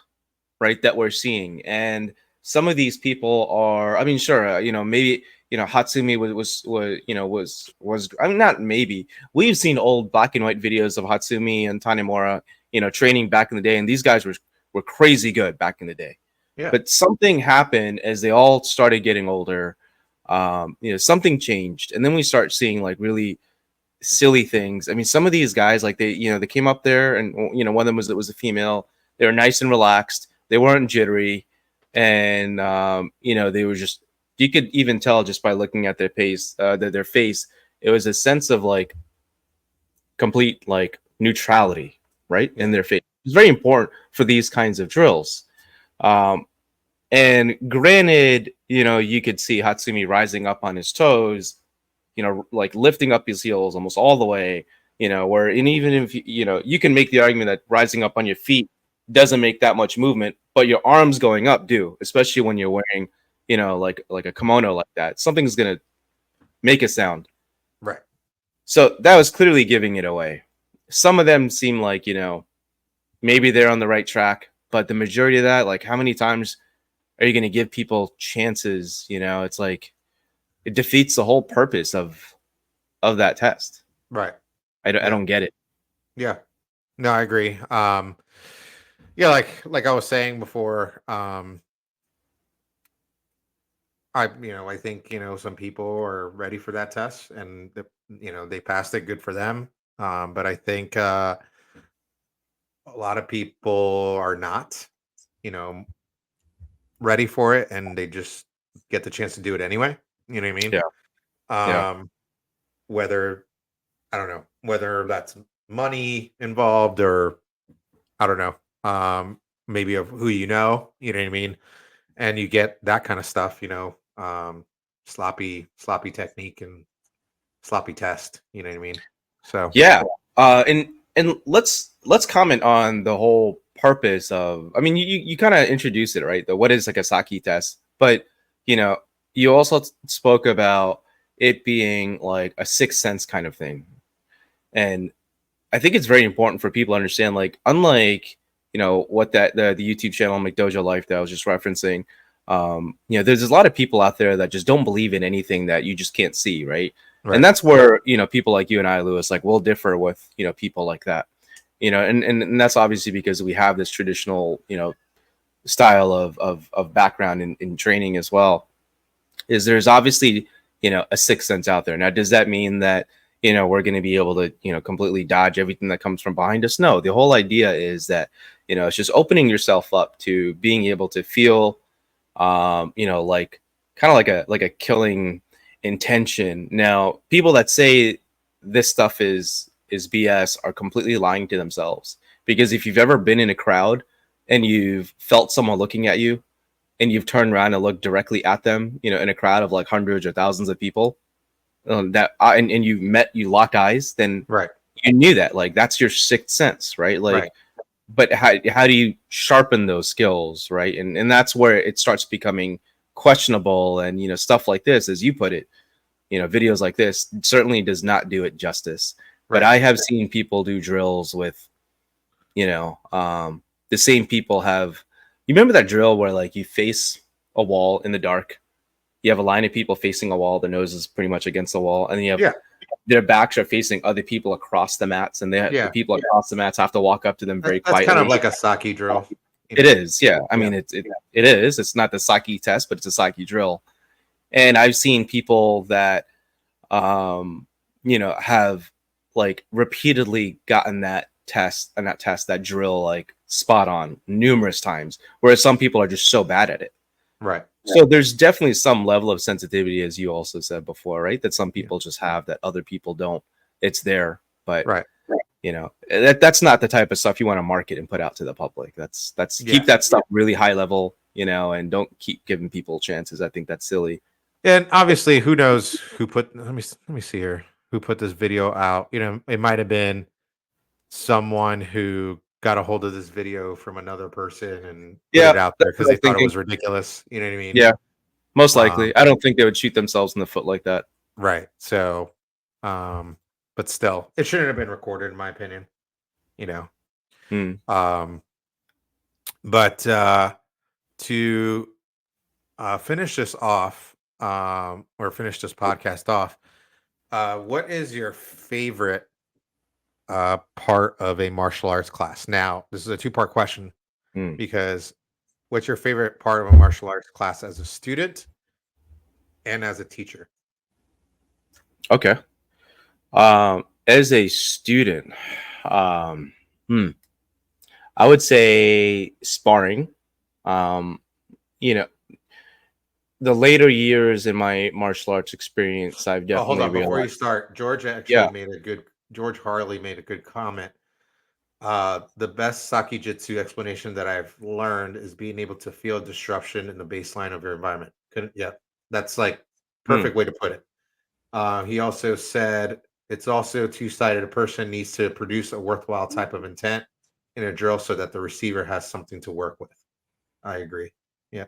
right? That we're seeing, and some of these people are. I mean, sure, maybe Hatsumi was. I mean, not maybe. We've seen old black and white videos of Hatsumi and Tanemura, training back in the day, and these guys were crazy good back in the day. Yeah. But something happened as they all started getting older. Something changed, and then we start seeing like really silly things. I mean, some of these guys, like they came up there, and one of them was a female. They were nice and relaxed. They weren't jittery, and they were just you could even tell just by looking at their face, it was a sense of like complete like neutrality, right, in their face. It's very important for these kinds of drills. Um, and granted, you could see Hatsumi rising up on his toes, like lifting up his heels almost all the way, where, and even if, you can make the argument that rising up on your feet doesn't make that much movement, but your arms going up do, especially when you're wearing, like a kimono like that. Something's going to make a sound. Right. So that was clearly giving it away. Some of them seem like, maybe they're on the right track, but the majority of that, like, how many times are you going to give people chances? It's like it defeats the whole purpose of that test. Right. I don't get it. Yeah. No, I agree. Yeah, like I was saying before, I think, some people are ready for that test and they passed it, good for them. But I think a lot of people are not, you know, ready for it, and they just get the chance to do it anyway. You know what I mean? Yeah. Yeah. Whether I don't know whether that's money involved or I don't know, maybe of who you know what I mean? And you get that kind of stuff, sloppy technique and sloppy test, you know what I mean? So Yeah. And let's comment on the whole purpose of. I mean, you kind of introduced it, right? The what is like a sakki test, but you know, you also spoke about it being like a sixth sense kind of thing, and I think it's very important for people to understand, like, unlike, what the YouTube channel McDojo Life that I was just referencing, there's a lot of people out there that just don't believe in anything that you just can't see, right? And right, that's where, people like you and I, Lewis, like, we'll differ with, people like that, and that's obviously because we have this traditional, style of background in training as well. Is there's obviously, a sixth sense out there. Now, does that mean that, we're going to be able to, completely dodge everything that comes from behind us? No, the whole idea is that, it's just opening yourself up to being able to feel, like kind of like a killing intention. Now, people that say this stuff is BS are completely lying to themselves, because if you've ever been in a crowd and you've felt someone looking at you and you've turned around and looked directly at them, in a crowd of like hundreds or thousands of people, and you locked eyes, then right, you knew that, like, that's your sixth sense, right? Like, right, but how do you sharpen those skills, right? And that's where it starts becoming questionable. And stuff like this, as you put it, videos like this certainly does not do it justice. But right. I have seen people do drills with, the same people have. You remember that drill where, like, you face a wall in the dark, you have a line of people facing a wall, their nose is pretty much against the wall, and then you have Yeah, their backs are facing other people across the mats, and the yeah. people across the mats have to walk up to them very That's kind of quietly. like a sakki drill. It is, yeah. I Yeah. mean, it is. It's not the sakki test, but it's a sakki drill. And I've seen people that, have like repeatedly gotten that drill, like, spot on numerous times, whereas some people are just so bad at it. Right. So there's definitely some level of sensitivity, as you also said before, right? That some people just have that other people don't. It's there, but Right. that's not the type of stuff you want to market and put out to the public. That's Yeah. keep that stuff really high level, and don't keep giving people chances. I think that's silly. And obviously, who knows who put? Let me see here. Who put this video out? It might have been someone who got a hold of this video from another person and put Yeah, it out there that's because what I they was thought it thinking. was ridiculous. You know what I mean? Yeah, most Um, likely. I don't think they would shoot themselves in the foot like that. right. So, but still, it shouldn't have been recorded, in my opinion. You know. Hmm. But to finish this off, or finish this podcast off, what is your favorite part of a martial arts class? Now, this is a two-part question Hmm. because what's your favorite part of a martial arts class as a student and as a teacher? Okay. As a student, um, hmm, I would say sparring. Um, you know, the later years in my martial arts experience, I've Oh, hold definitely on. Before you realized. start, Yeah. George Harley made a good comment. The best Saki Jitsu explanation that I've learned is being able to feel disruption in the baseline of your environment. Couldn't, yeah, that's like Hmm. perfect way to put it. He also said it's also two-sided. A person needs to produce a worthwhile type of intent in a drill so that the receiver has something to work with. I agree. Yeah.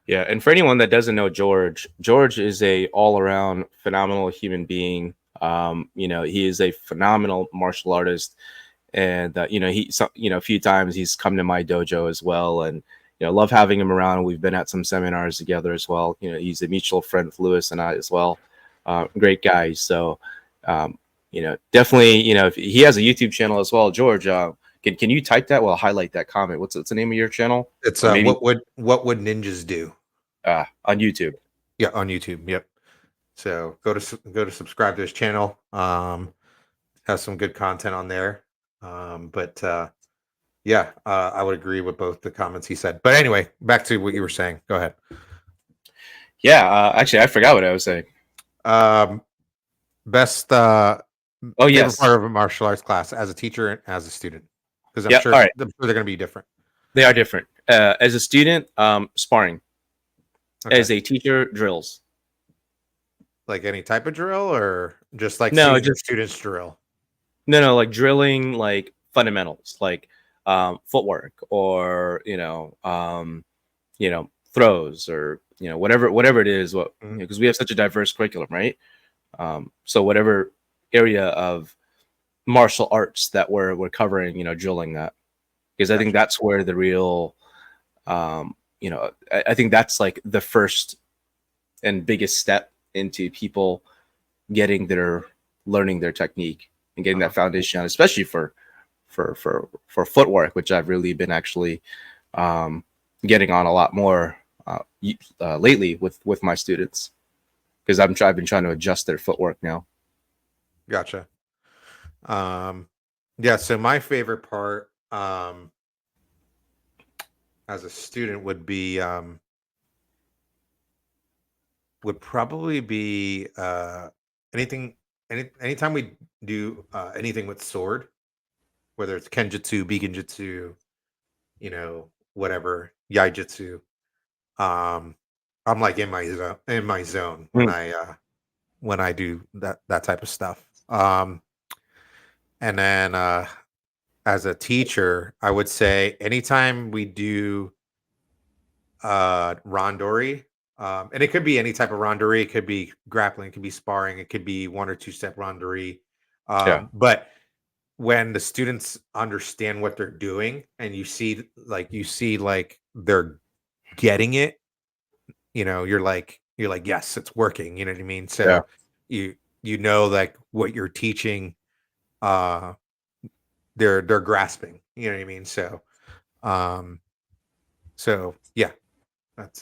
Yeah, and for anyone that doesn't know George, George is a all-around phenomenal human being. He is a phenomenal martial artist, and a few times he's come to my dojo as well, and love having him around. We've been at some seminars together as well. He's a mutual friend with Lewis and I as well. Great guy. So, definitely, if he has a YouTube channel as well. George, can you type that? Well, highlight that comment. What's the name of your channel? It's Or maybe what would ninjas do? on YouTube. Yeah, on YouTube. Yep. So go to subscribe to his channel. Has some good content on there. But yeah, I would agree with both the comments he said. But anyway, back to what you were saying. Go ahead. Yeah, actually, I forgot what I was saying. Best Oh, favorite yes. part of a martial arts class as a teacher and as a student, because Yeah. All right. they're going to be different. They are different. As a student, sparring. Okay. As a teacher, drills. Like any type of drill, or just like No, seeing your just students drill. no, like drilling, like fundamentals, like footwork, or throws, or whatever it is. What Mhm. because we have such a diverse curriculum, right? So whatever area of martial arts that we're covering, drilling that, because I think Gotcha. that's where the real, I think that's like the first and biggest step into people getting their learning their technique and getting Uh-huh. that foundation, especially for footwork, which I've really been actually getting on a lot more lately with my students, because I've been trying to adjust their footwork now. Gotcha. Yeah. So my favorite part, as a student would probably be anything anytime we do anything with sword, whether it's kenjutsu, bigenjutsu, whatever, yaijutsu. um I'm like in my zone Mm. when I do that type of stuff. And then as a teacher, I would say anytime we do randori, and it could be any type of randori, it could be grappling, it could be sparring, it could be 1 or 2 step randori. Yeah, But when the students understand what they're doing and you see like they're getting it, you're like, yes, it's working, you know what I mean? yeah. So you know, like what you're teaching, uh they're grasping, you know what I mean? Um so yeah, that's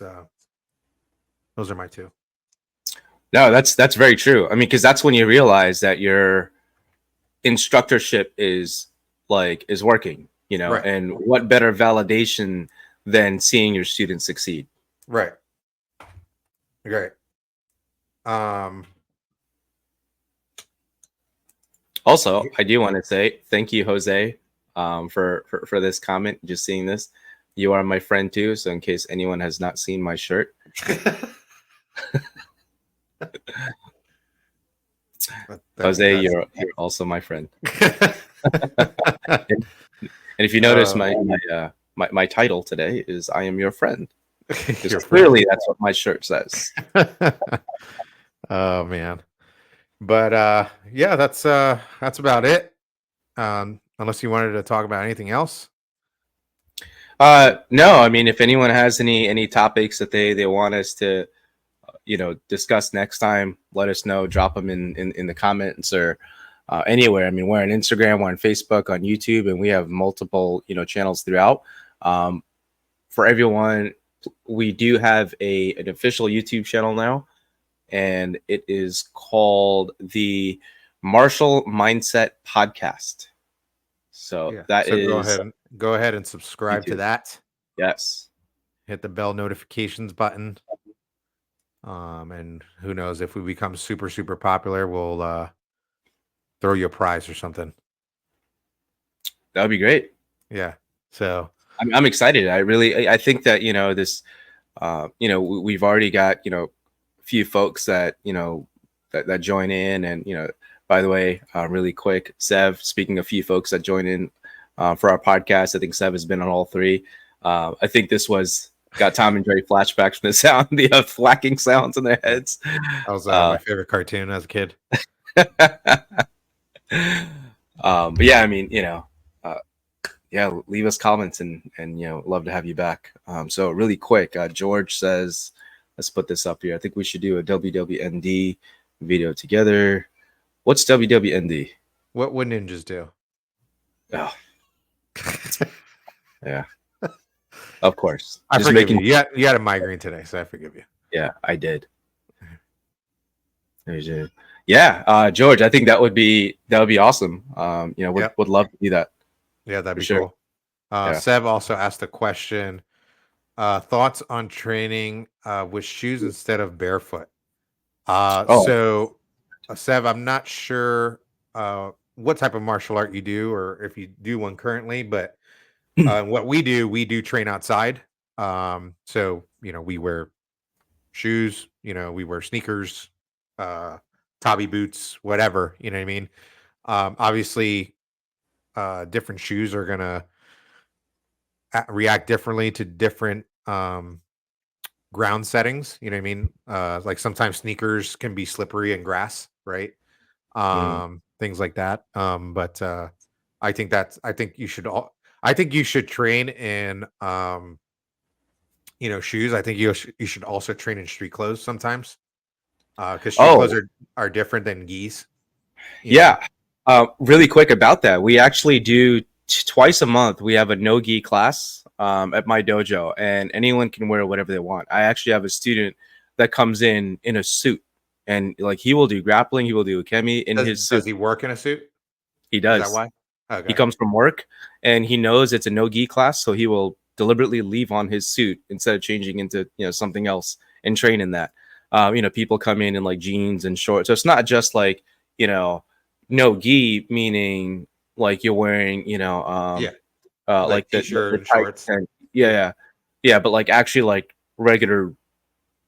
those are my two. No, that's very true. I mean, because that's when you realize that your instructorship is working. Right. And what better validation than seeing your students succeed? Right. Great. Um, Also, I do want to say thank you, Jose, for this comment. Just seeing this, you are my friend too. So in case anyone has not seen my shirt, Jose, that's you're also my friend. And if you notice, my title today is "I am your friend," because your friend. clearly that's what my shirt says. Oh man. But yeah, that's about it. Unless you wanted to talk about anything else. No, I mean, if anyone has any topics that they want us to discuss next time, let us know. Drop them in the comments, or anywhere. I mean, we're on Instagram, we're on Facebook, on YouTube, and we have multiple channels throughout. For everyone, we do have an official YouTube channel now, and it is called the Martial Mindset Podcast. So Yeah. that So is go ahead and subscribe to YouTube. that. Yes. Hit the bell notifications button. And who knows, if we become super, super popular, we'll throw you a prize or something. That would be great. Yeah. So I'm excited. I think that, this, we've already got, a few folks that, that join in. And, by the way, really quick, Sev, speaking of few folks that join in for our podcast, I think Sev has been on all three. I think this got Tom and Jerry flashbacks from the sound, the thwacking sounds in their heads. that was my favorite cartoon as a kid. But yeah, I mean, yeah, leave us comments and love to have you back. So really quick, George says, let's put this up here. I think we should do a WWND video together. What's WWND? What would ninjas do? Oh. Yeah, of course. I forgive you. You had a migraine today, so I forgive you. Yeah, I did. Yeah, George, I think that would be awesome. Would love to do that. Yeah, that'd be sure. cool. Seb also asked a question. Thoughts on training with shoes instead of barefoot? So, Seb, I'm not sure what type of martial art you do, or if you do one currently, but what we do train outside. So, we wear shoes, we wear sneakers, Tabi boots, whatever, you know what I mean? Obviously, different shoes are going to react differently to different ground settings, you know what I mean? Like sometimes sneakers can be slippery in grass, right? Things like that. But I think you should train in shoes. I think you should also train in street clothes sometimes. Because street clothes are different than gis. Yeah. Really quick about that. We actually do twice a month. We have a no-gi class at my dojo, and anyone can wear whatever they want. I actually have a student that comes in a suit, and like he will do grappling, he will do ukemi in his suit. Does he work in a suit? He does. Is that why? Okay. He comes from work, and he knows it's a no-gi class, so he will deliberately leave on his suit instead of changing into something else and train in that. People come in like jeans and shorts, so it's not just like no gi, meaning like you're wearing like the t-shirt the and shorts. and yeah, but like actually like regular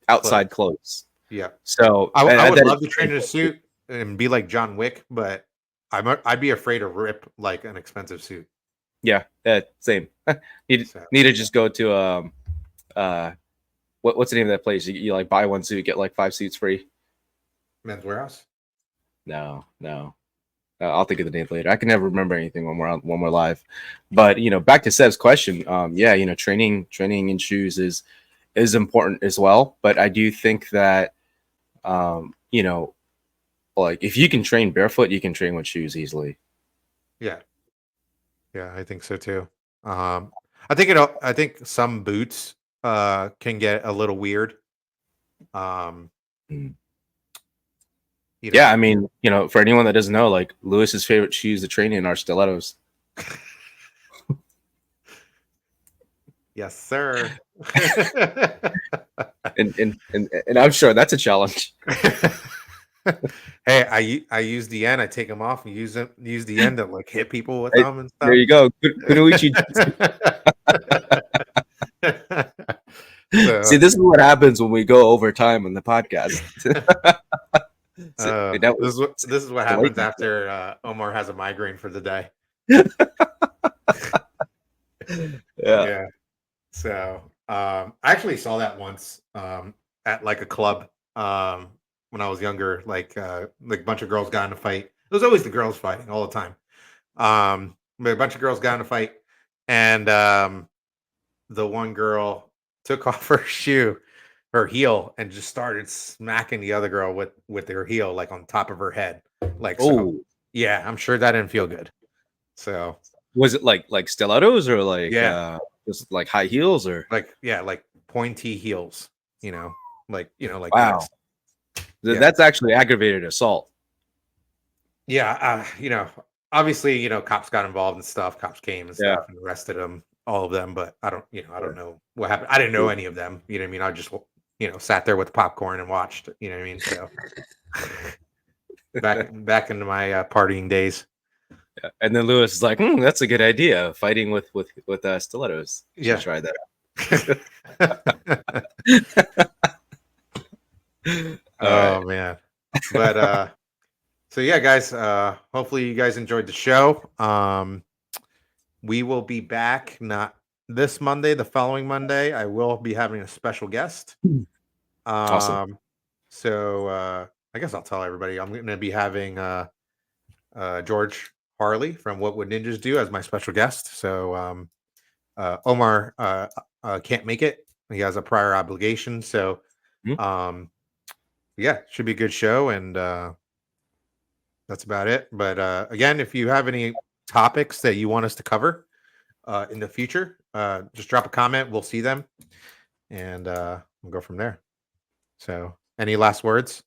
outside clothes. Yeah. So I would love to train in a suit and be like John Wick, but I'd be afraid to rip like an expensive suit. Yeah, same. need to just go to what's the name of that place? You like buy one suit, get like 5 suits free. Men's Warehouse? No. I'll think of the name later. I can never remember anything when we're live. But back to Seb's question. Training in shoes is important as well. But I do think that like if you can train barefoot, you can train with shoes easily. Yeah, I think so too. I think some boots can get a little weird. Yeah, I mean, for anyone that doesn't know, like Lewis's favorite shoes to train in are stilettos. Yes, sir. and I'm sure that's a challenge. Hey, I use the end. I take them off and use the end to like hit people with them and stuff. There you go. Kunoichi. See, this is what happens when we go over time on the podcast. This is what happens after Omar has a migraine for the day. Yeah. So I actually saw that once at like a club when I was younger. Like a bunch of girls got in a fight. It was always the girls fighting all the time. But a bunch of girls got in a fight, and the one girl took off her heel, and just started smacking the other girl with her heel, like on top of her head. Like, so, yeah, I'm sure that didn't feel good. So, was it like stilettos or like just like high heels or like pointy heels? Like wow, that's actually aggravated assault. Yeah, obviously, cops got involved and stuff. Cops came and stuff and arrested them, all of them. But I don't know what happened. I didn't know any of them. You know what I mean? I just sat there with popcorn and watched. You know what I mean? So back into my partying days. Yeah. And then Lewis is like, that's a good idea. Fighting with stilettos. You should try that. Oh man. But so yeah, guys, hopefully you guys enjoyed the show. We will be back not this Monday, the following Monday. I will be having a special guest. Awesome. So I guess I'll tell everybody I'm going to be having George Harley from What Would Ninjas Do as my special guest. So Omar can't make it. He has a prior obligation. So yeah, should be a good show. And that's about it. But again, if you have any topics that you want us to cover in the future, just drop a comment. We'll see them. And we'll go from there. So any last words?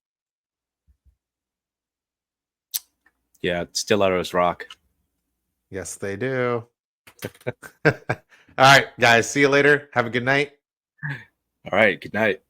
Yeah, stilettos rock. Yes, they do. All right, guys. See you later. Have a good night. All right. Good night.